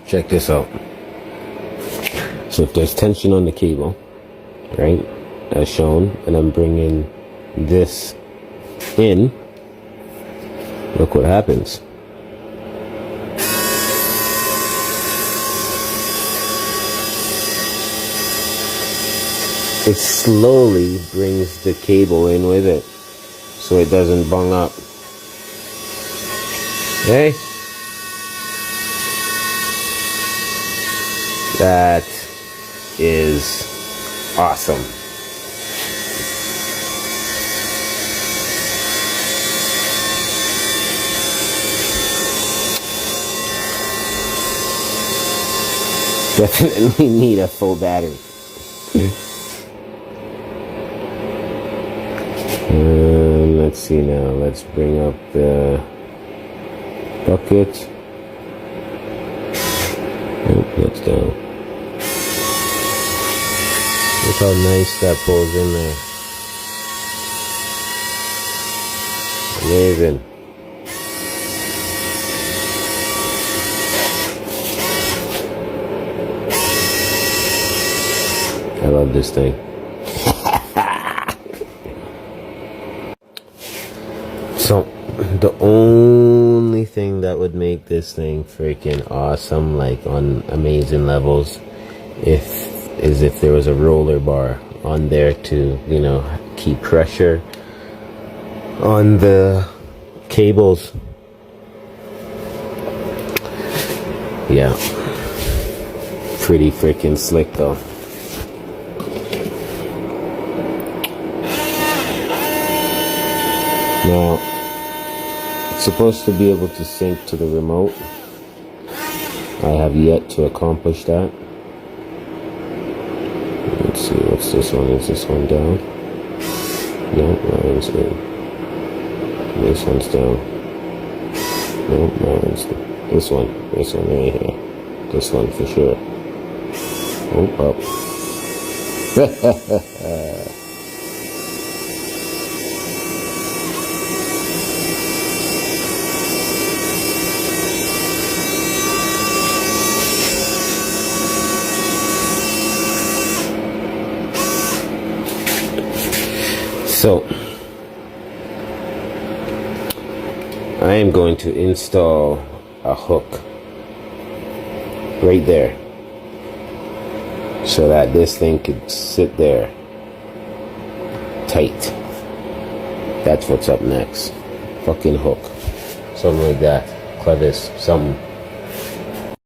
check this out. So if there's tension on the cable, right, as shown, and I'm bringing this in, look what happens. It slowly brings the cable in with it, so it doesn't bung up. Okay? That is awesome. Definitely need a full battery. Let's see now. Let's bring up the bucket. Oh, that's down. Look how nice that pulls in there. Amazing. I love this thing. So, the only thing that would make this thing freaking awesome, like on amazing levels, is if there was a roller bar on there to, you know, keep pressure on the cables. Yeah. Pretty freaking slick though. Now, it's supposed to be able to sync to the remote. I have yet to accomplish that. Let's see, what's this one? Is this one down? No, that one's in. This one's down. No, that one's down. This one right here. This one for sure. Oh, up. So, I am going to install a hook right there so that this thing could sit there tight. That's what's up next. Fucking hook. Something like that. Clevis. Something.